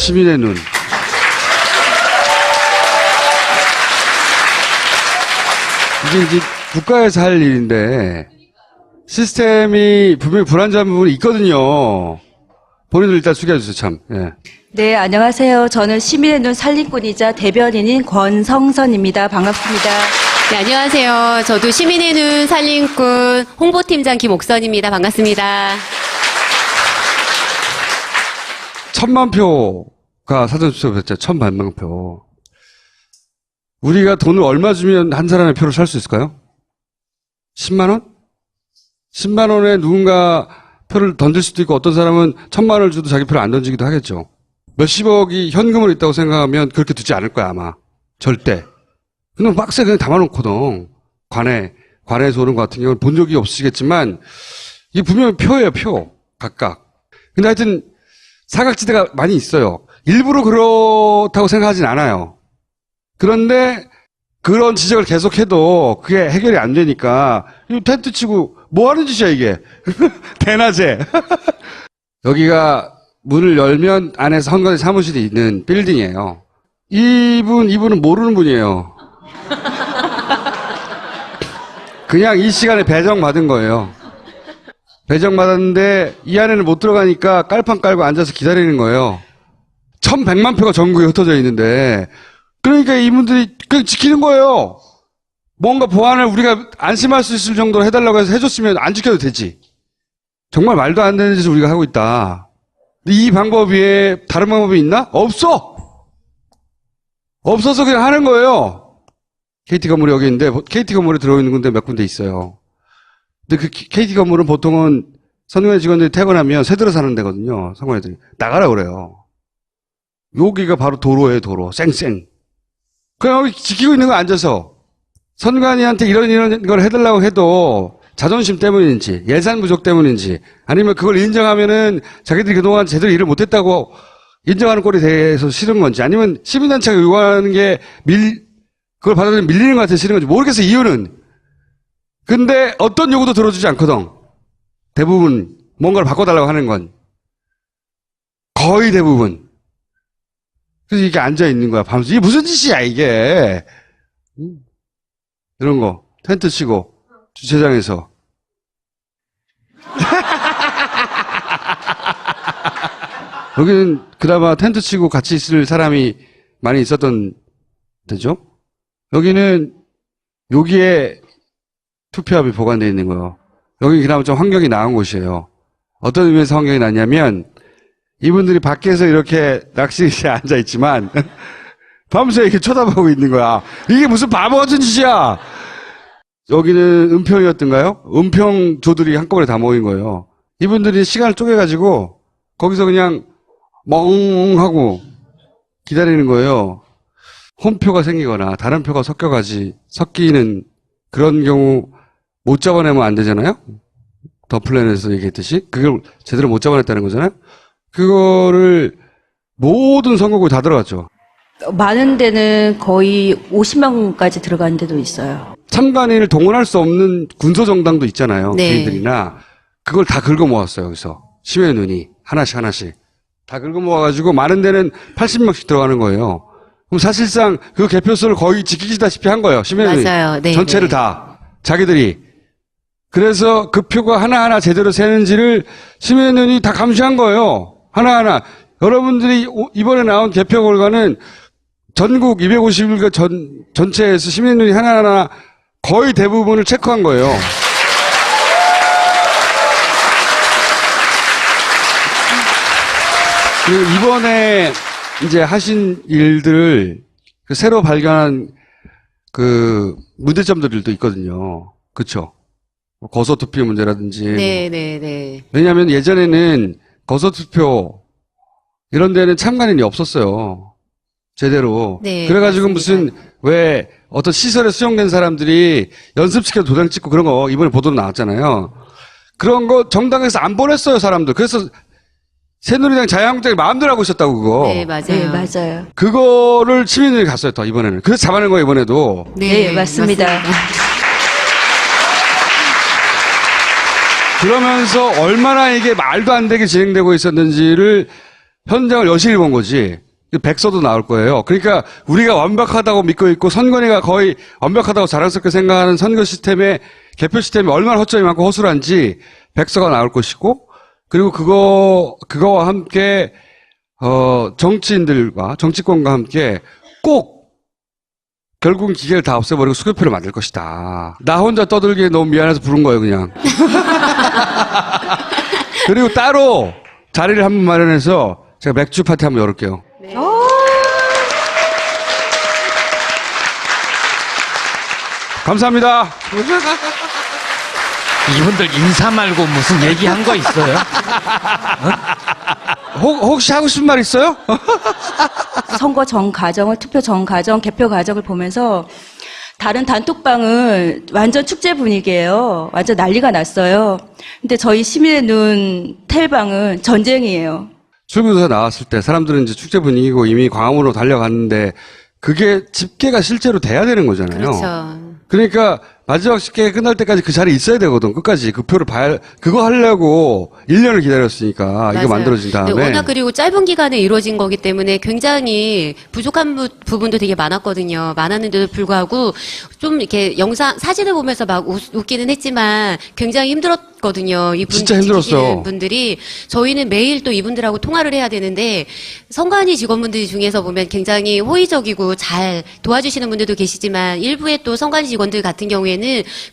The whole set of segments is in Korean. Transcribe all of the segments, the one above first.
시민의 눈. 이게 이제 국가에서 할 일인데 시스템이 분명히 불안정한 부분이 있거든요. 본인들 일단 소개해주세요, 참. 예. 네, 안녕하세요. 저는 시민의 눈 살림꾼이자 대변인인 권성선입니다. 반갑습니다. 네, 안녕하세요. 저도 시민의 눈 살림꾼 홍보팀장 김옥선입니다. 반갑습니다. 1,000만 표가 사전투표였죠. 1,100만 표. 우리가 돈을 얼마 주면 한 사람의 표를 살 수 있을까요? 10만 원? 10만 원에 누군가 표를 던질 수도 있고 어떤 사람은 1,000만 원을 줘도 자기 표를 안 던지기도 하겠죠. 몇십억이 현금으로 있다고 생각하면 그렇게 두지 않을 거야, 아마. 절대. 그냥 박스에 그냥 담아놓거든. 관에서 오는 것 같은 경우는 본 적이 없으시겠지만 이게 분명히 표예요, 표. 각각. 근데 하여튼 사각지대가 많이 있어요. 일부러 그렇다고 생각하진 않아요. 그런데 그런 지적을 계속해도 그게 해결이 안 되니까 이 텐트 치고 뭐 하는 짓이야 이게. 대낮에. 여기가 문을 열면 안에서 선관위 사무실이 있는 빌딩이에요. 이분은 모르는 분이에요. 그냥 이 시간에 배정받은 거예요. 배정받았는데 이 안에는 못 들어가니까 깔판 깔고 앉아서 기다리는 거예요. 1,100만 표가 전국에 흩어져 있는데 그러니까 이분들이 그냥 지키는 거예요. 뭔가 보안을 우리가 안심할 수 있을 정도로 해달라고 해서 해줬으면 안 지켜도 되지. 정말 말도 안 되는 짓을 우리가 하고 있다. 이 방법 외에 다른 방법이 있나? 없어! 없어서 그냥 하는 거예요. KT 건물이 여기 있는데 KT 건물에 들어있는 군데 몇 군데 있어요. 근데 그 KT 건물은 보통은 선관위 직원들이 퇴근하면 새들어 사는 데거든요. 선관위들이. 나가라 그래요. 여기가 바로 도로예요, 도로. 쌩쌩. 그냥 여기 지키고 있는 거 앉아서. 선관위한테 이런 걸 해달라고 해도 자존심 때문인지, 예산 부족 때문인지, 아니면 그걸 인정하면은 자기들이 그동안 제대로 일을 못했다고 인정하는 꼴이 돼서 싫은 건지, 아니면 시민단체가 요구하는 게 그걸 받아들이면 밀리는 것 같아서 싫은 건지 모르겠어, 이유는. 근데 어떤 요구도 들어주지 않거든. 대부분 뭔가를 바꿔달라고 하는 건. 거의 대부분. 그래서 이게 앉아있는 거야, 밤새. 이게 무슨 짓이야, 이게. 이런 거. 텐트 치고, 주차장에서. 여기는 그나마 텐트 치고 같이 있을 사람이 많이 있었던 데죠? 여기는, 여기에 투표함이 보관되어 있는 거예요. 여기 그나마 좀 환경이 나은 곳이에요. 어떤 의미에서 환경이 나냐면, 이분들이 밖에서 이렇게 낚시에 앉아있지만, 밤새 이렇게 쳐다보고 있는 거야. 이게 무슨 바보 같은 짓이야! 여기는 은평이었던가요? 은평조들이 한꺼번에 다 모인 거예요. 이분들이 시간을 쪼개가지고, 거기서 그냥 멍하고 기다리는 거예요. 홈표가 생기거나 다른 표가 섞이는 그런 경우 못 잡아내면 안 되잖아요? 더 플랜에서 얘기했듯이. 그걸 제대로 못 잡아냈다는 거잖아요? 그거를 모든 선거구에 다 들어갔죠. 많은 데는 거의 50명까지 들어간 데도 있어요. 참관인을 동원할 수 없는 군소정당도 있잖아요. 네. 개인들이나. 그걸 다 긁어 모았어요, 여기서. 시민의 눈이. 하나씩. 다 긁어 모아가지고 많은 데는 80명씩 들어가는 거예요. 그럼 사실상 그 개표수를 거의 지키시다시피 한 거예요. 시민의 눈이. 맞아요. 네, 전체를 네. 다. 자기들이. 그래서 그 표가 하나하나 제대로 세는지를 시민의 눈이 다 감시한 거예요. 하나하나. 여러분들이 이번에 나온 개표 결과는 전국 251개 전체에서 시민의 눈이 하나하나 거의 대부분을 체크한 거예요. 그리고 이번에 이제 하신 일들을 새로 발견한 그 문제점들도 있거든요. 그렇죠? 거소투표 문제라든지. 네. 왜냐하면 예전에는 거소투표 이런 데는 참관인이 없었어요. 제대로. 네, 그래가지고 맞습니다. 무슨 왜 어떤 시설에 수용된 사람들이 연습시켜서 도장 찍고 그런 거 이번에 보도로 나왔잖아요. 그런 거 정당에서 안 보냈어요, 사람들. 그래서 새누리당 자유한국당이 마음대로 하고 있었다고 그거. 네, 맞아요. 네, 맞아요. 그거를 시민들이 갔어요, 더 이번에는. 그래서 잡아낸 거예요, 이번에도. 네, 맞습니다. 그러면서 얼마나 이게 말도 안 되게 진행되고 있었는지를 현장을 여실히 본 거지. 백서도 나올 거예요. 그러니까 우리가 완벽하다고 믿고 있고 선관위가 거의 완벽하다고 자랑스럽게 생각하는 선거 시스템의 개표 시스템이 얼마나 허점이 많고 허술한지 백서가 나올 것이고, 그리고 그거와 함께 정치인들과 정치권과 함께 꼭 결국은 기계를 다 없애버리고 수개표를 만들 것이다. 나 혼자 떠들기에 너무 미안해서 부른 거예요, 그냥. 그리고 따로 자리를 한번 마련해서 제가 맥주 파티 한번 열을게요. 네. 감사합니다. 이분들 인사 말고 무슨 얘기한 거 있어요? 혹시 하고 싶은 말 있어요? 선거 전 과정을, 투표 전 과정, 개표 과정을 보면서 다른 단톡방은 완전 축제 분위기예요. 완전 난리가 났어요. 근데 저희 시민의 눈 텔방은 전쟁이에요. 출구조사 나왔을 때 사람들은 이제 축제 분위기고 이미 광화문으로 달려갔는데 그게 집계가 실제로 돼야 되는 거잖아요. 그렇죠. 그러니까 마지막 집계가 끝날 때까지 그 자리에 있어야 되거든. 끝까지 그 표를 그거 하려고 1년을 기다렸으니까 이게 맞아요. 만들어진 다음에. 네, 워낙 그리고 짧은 기간에 이루어진 거기 때문에 굉장히 부족한 부분도 되게 많았거든요. 많았는데도 불구하고 좀 이렇게 사진을 보면서 막 웃기는 했지만 굉장히 힘들었거든요. 진짜 힘들었어요. 분들이 저희는 매일 또 이분들하고 통화를 해야 되는데 선관위 직원분들 중에서 보면 굉장히 호의적이고 잘 도와주시는 분들도 계시지만 일부의 또 선관위 직원들 같은 경우에는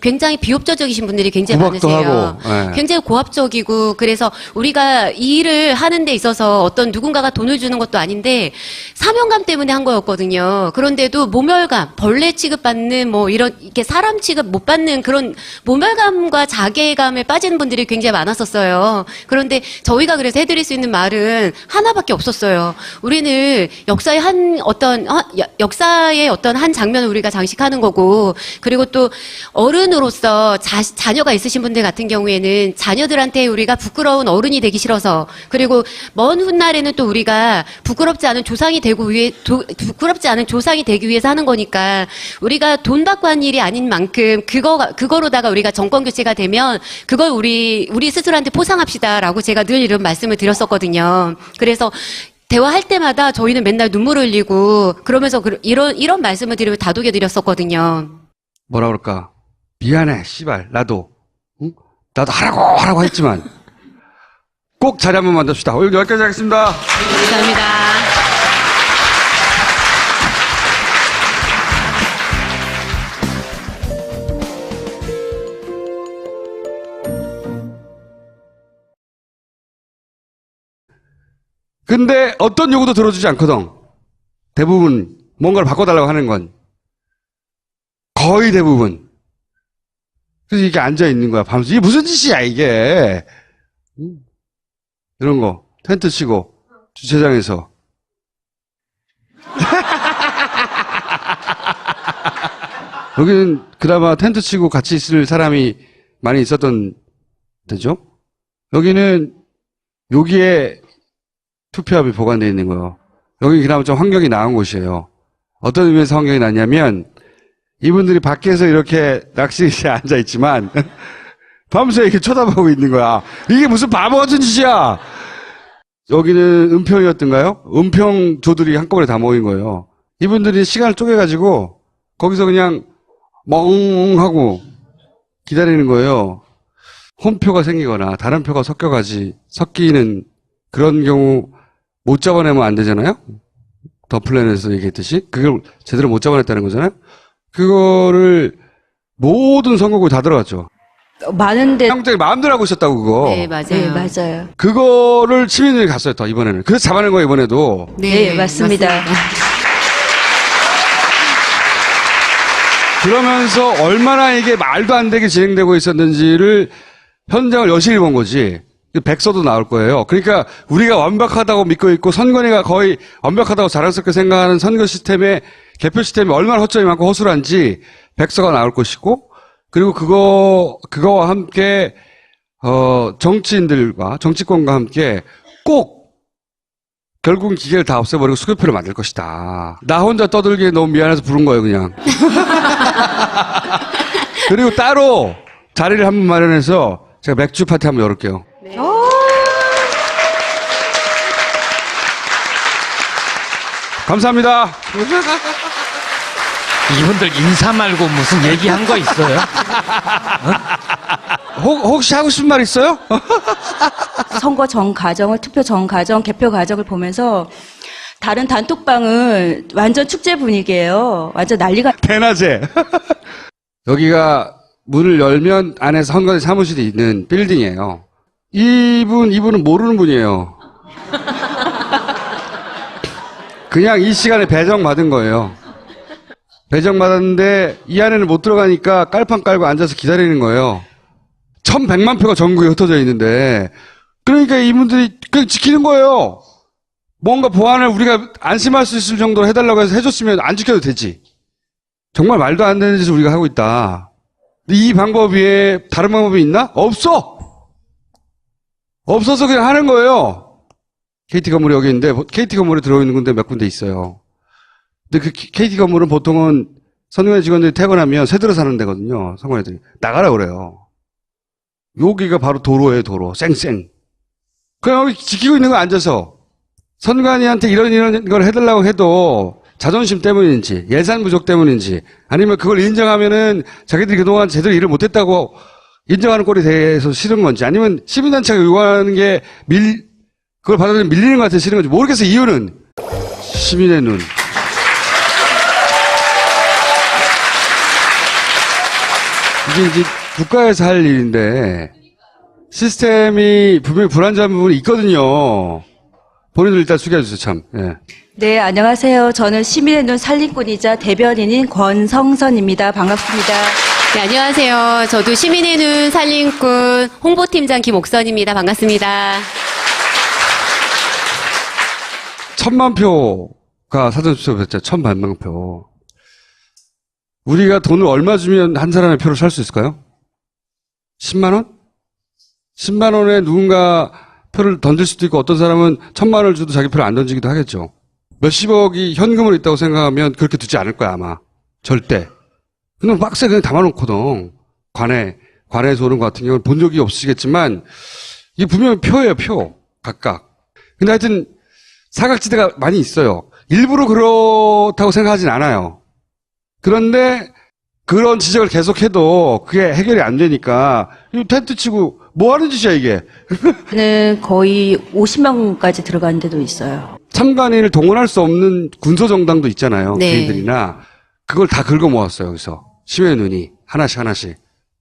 굉장히 비협조적이신 분들이 굉장히 구박도 많으세요. 하고, 네. 굉장히 고압적이고 그래서 우리가 이 일을 하는 데 있어서 어떤 누군가가 돈을 주는 것도 아닌데 사명감 때문에 한 거였거든요. 그런데도 모멸감, 벌레 취급받는 뭐 이런 이렇게 사람 취급 못 받는 그런 모멸감과 자괴감에 빠지는 분들이 굉장히 많았었어요. 그런데 저희가 그래서 해드릴 수 있는 말은 하나밖에 없었어요. 우리는 역사의 어떤 한 장면을 우리가 장식하는 거고, 그리고 또 어른으로서 자녀가 있으신 분들 같은 경우에는 자녀들한테 우리가 부끄러운 어른이 되기 싫어서, 그리고 먼 훗날에는 또 우리가 부끄럽지 않은 조상이 되기 위해서 하는 거니까 우리가 돈 받고 한 일이 아닌 만큼 그거로다가 우리가 정권 교체가 되면 그걸 우리 스스로한테 포상합시다라고 제가 늘 이런 말씀을 드렸었거든요. 그래서 대화할 때마다 저희는 맨날 눈물을 흘리고 그러면서 이런 말씀을 드리고 다독여 드렸었거든요. 뭐라 그럴까? 미안해, 씨발. 나도. 응? 나도 하라고 했지만. 꼭 자리 한번 만듭시다. 오늘 여기까지 하겠습니다. 감사합니다. 근데 어떤 요구도 들어주지 않거든. 대부분 뭔가를 바꿔달라고 하는 건. 거의 대부분. 그래서 이게 앉아있는 거야, 밤새. 이게 무슨 짓이야, 이게. 이런 거. 텐트 치고, 주차장에서. 여기는 그나마 텐트 치고 같이 있을 사람이 많이 있었던 데죠. 여기는, 여기에 투표함이 보관되어 있는 거예요. 여기 그나마 좀 환경이 나은 곳이에요. 어떤 의미에서 환경이 나냐면, 이분들이 밖에서 이렇게 낚시에 앉아있지만, 밤새 이렇게 쳐다보고 있는 거야. 이게 무슨 바보 같은 짓이야! 여기는 은평이었던가요? 은평조들이 한꺼번에 다 모인 거예요. 이분들이 시간을 쪼개가지고, 거기서 그냥 멍하고 기다리는 거예요. 홈표가 생기거나, 다른 표가 섞이는 그런 경우 못 잡아내면 안 되잖아요? 더 플랜에서 얘기했듯이. 그걸 제대로 못 잡아냈다는 거잖아요? 그거를 모든 선거구에 다 들어갔죠. 많은데. 한국당이 마음대로 하고 있었다고, 그거. 네, 맞아요. 네, 맞아요. 그거를 시민들이 갔어요, 더, 이번에는. 그래서 잡아낸 거예요, 이번에도. 네, 맞습니다. 그러면서 얼마나 이게 말도 안 되게 진행되고 있었는지를 현장을 여실히 본 거지. 백서도 나올 거예요. 그러니까 우리가 완벽하다고 믿고 있고 선관위가 거의 완벽하다고 자랑스럽게 생각하는 선거 시스템의 개표 시스템이 얼마나 허점이 많고 허술한지 백서가 나올 것이고, 그리고 그거와 함께 정치인들과 정치권과 함께 꼭 결국은 기계를 다 없애버리고 수개표를 만들 것이다. 나 혼자 떠들기에 너무 미안해서 부른 거예요, 그냥. 그리고 따로 자리를 한번 마련해서 제가 맥주 파티 한번 열을게요. 감사합니다. 이분들 인사 말고 무슨 얘기한 거 있어요? 혹시 하고 싶은 말 있어요? 선거 전 과정을, 투표 전 과정, 개표 과정을 보면서 다른 단톡방은 완전 축제 분위기예요. 완전 난리가. 대낮에. 여기가 문을 열면 안에서 선관위 사무실이 있는 빌딩이에요. 이분은 모르는 분이에요. 그냥 이 시간에 배정받은 거예요. 배정받았는데 이 안에는 못 들어가니까 깔판 깔고 앉아서 기다리는 거예요. 1100만 표가 전국에 흩어져 있는데 그러니까 이분들이 그냥 지키는 거예요. 뭔가 보안을 우리가 안심할 수 있을 정도로 해달라고 해서 해줬으면 안 지켜도 되지. 정말 말도 안 되는 짓을 우리가 하고 있다. 근데 이 방법 외에 다른 방법이 있나? 없어! 없어서 그냥 하는 거예요. KT 건물이 여기 있는데 KT 건물에 들어있는 군데 몇 군데 있어요. 근데 그 KT 건물은 보통은 선관위 직원들이 퇴근하면 새들어 사는 데거든요. 선관위들이. 나가라 그래요. 여기가 바로 도로예요, 도로. 쌩쌩. 그냥 여기 지키고 있는 거 앉아서. 선관위한테 이런 걸 해달라고 해도 자존심 때문인지, 예산 부족 때문인지, 아니면 그걸 인정하면은 자기들이 그동안 제대로 일을 못했다고 인정하는 꼴이 돼서 싫은 건지, 아니면 시민단체가 요구하는 게 그걸 받아들이면 밀리는 것 같아서 싫은 건지 모르겠어요, 이유는. 시민의 눈. 이게 이제 국가에서 할 일인데, 시스템이 분명히 불안정한 부분이 있거든요. 본인들 일단 숙여주세요, 참. 예. 네, 안녕하세요. 저는 시민의 눈 살림꾼이자 대변인인 권성선입니다. 반갑습니다. 네, 안녕하세요. 저도 시민의 눈 살림꾼 홍보팀장 김옥선입니다. 반갑습니다. 1000만 표가 사전투표였죠. 1100만 표. 우리가 돈을 얼마 주면 한 사람의 표를 살 수 있을까요? 10만 원? 10만 원에 누군가 표를 던질 수도 있고 어떤 사람은 1000만 원을 줘도 자기 표를 안 던지기도 하겠죠. 몇십억이 현금으로 있다고 생각하면 그렇게 두지 않을 거야, 아마. 절대. 그냥 박스에 그냥 담아놓거든. 관에서 오는 것 같은 경우는 본 적이 없으시겠지만 이게 분명히 표예요, 표. 각각. 근데 하여튼 사각지대가 많이 있어요. 일부러 그렇다고 생각하진 않아요. 그런데 그런 지적을 계속해도 그게 해결이 안 되니까 이 텐트 치고 뭐 하는 짓이야 이게. 는 거의 50명까지 들어간 데도 있어요. 참관인을 동원할 수 없는 군소정당도 있잖아요. 네. 개인들이나 그걸 다 긁어 모았어요. 여기서 시민의 눈이 하나씩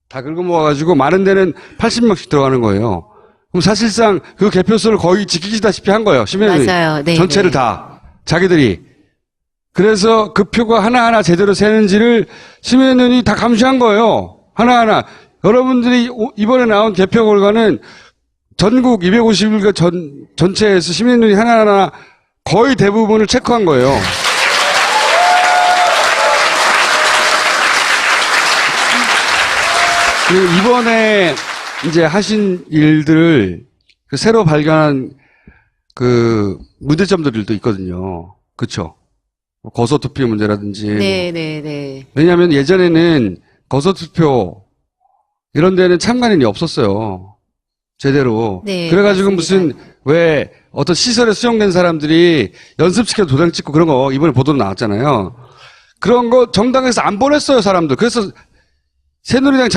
다 긁어 모아가지고 많은 데는 80명씩 들어가는 거예요. 그럼 사실상 그 개표수를 거의 지키시다시피 한 거예요. 시민의 눈이. 맞아요. 네, 전체를 네. 다 자기들이. 그래서 그 표가 하나하나 제대로 세는지를 시민의 눈이 다 감시한 거예요. 하나하나. 여러분들이 이번에 나온 개표 결과는 전국 251개 전체에서 시민의 눈이 하나하나 거의 대부분을 체크한 거예요. 그리고 이번에 이제 하신 일들을 그 새로 발견한 그 문제점들도 있거든요. 그렇죠? 거소투표 문제라든지. 네. 왜냐하면 예전에는 거소투표 이런 데는 참관인이 없었어요. 제대로. 네, 그래가지고 맞습니다. 무슨 왜 어떤 시설에 수용된 사람들이 연습시켜 도장 찍고 그런 거 이번에 보도로 나왔잖아요. 그런 거 정당에서 안 보냈어요, 사람들. 그래서 새누리당